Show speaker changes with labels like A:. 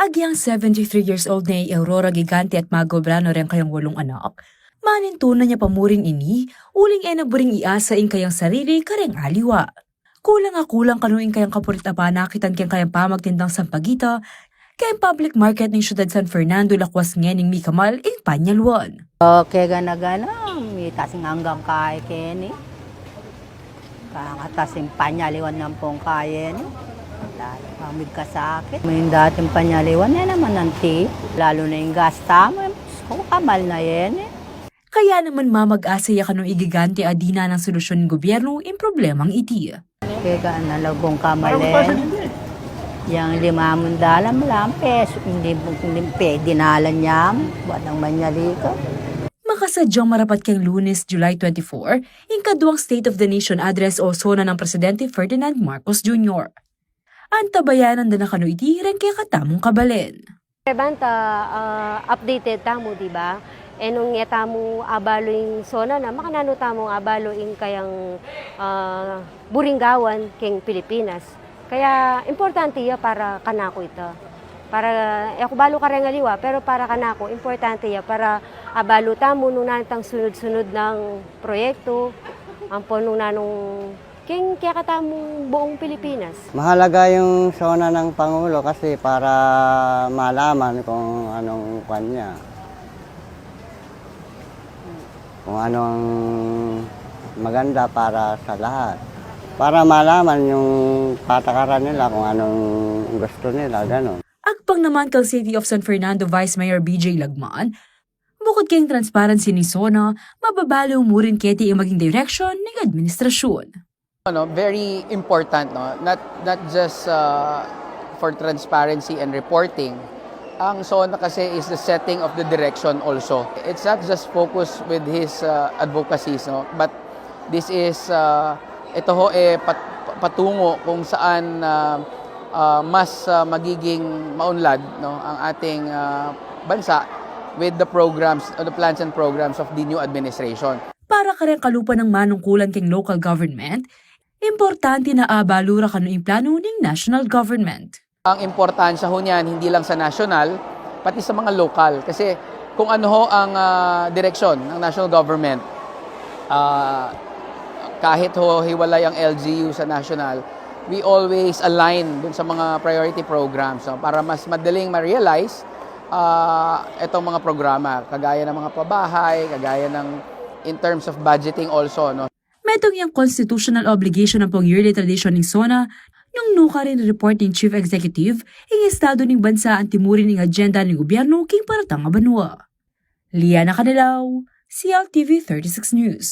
A: Agyang 73 years old na Aurora Gigante at magobrano rin kayang 8 anak. Manintunan niya pamuring ini, uling naburing iasa in kayang sarili kareng aliwa. Kulang kanuing kayang kapulit pa nakitan kayang pamagtindang sampagita, kayang public market ng siyudad San Fernando lakwas ngening Mikamal in Panyalwan.
B: Okay, gana-gana, may tasing hanggang kaya keni. Kakatasing Panyaliwan ng pong kaya ni. Pamig ka sa akin. May dating Panyaliwan na naman nanti. Lalo na yung gasta mo. Kung kamal na yan eh.
A: Kaya naman mamag-asaya kanong igigante adina ng solusyon ng gobyerno in problemang iti.
B: Kaya ka nalagong kamalin. Yang 5 dalam lang peso. Hindi dinalan niya. Buwan ng Manyalika.
A: Makasadyang marapat kang Lunes, July 24, yung kaduang State of the Nation address o sona ng Presidente Ferdinand Marcos Jr. Antabayanan din na kanu iti rin kaya katamong kabalin.
C: Banta updated tamo, di ba? Enong yatamo abalo yung sona na makanano tamong abalo yung kayang buringgawan king Pilipinas. Kaya importante ya para kanako ito. Para ako balo ka rin aliwa, pero para kanako importante ya para abalo tamo nung natang sunod-sunod ng proyekto, ang punong nanong king kaya katamong buong Pilipinas.
D: Mahalaga yung sona ng Pangulo kasi para malaman kung anong kanya. Kung anong maganda para sa lahat. Para malaman yung patakaran nila kung anong gusto nila, gano'n.
A: Agpang naman kang City of San Fernando Vice Mayor BJ Lagman, bukod kayong transparency ni Sona, mababalo mo rin keti yung maging direction ng administrasyon.
E: Very important, no? Not just for transparency and reporting. Ang SONA kasi is the setting of the direction also. It's not just focused with his advocacies, no? But this is ito ho patungo kung saan mas magiging maunlad, no, ang ating bansa with the programs, the plans and programs of the new administration.
A: Para ka rin kalupa ng manungkulan king local government, importante na abalura kanu yung plano ng national government.
E: Ang importansya ho niyan, hindi lang sa national, pati sa mga local. Kasi kung ano ho ang direksyon ng national government, kahit ho hiwalay ang LGU sa national, we always align dun sa mga priority programs, no, para mas madaling ma-realize itong mga programa, kagaya ng mga pabahay, kagaya ng in terms of budgeting also, no.
A: Metong yung constitutional obligation ng pong yearly tradition ng SONA, nung nuka rin report ng Chief Executive, ang estado ng bansa ang timurin ng agenda ng gobyerno king paratang Banwa. Liana Canilaw, CLTV 36 News.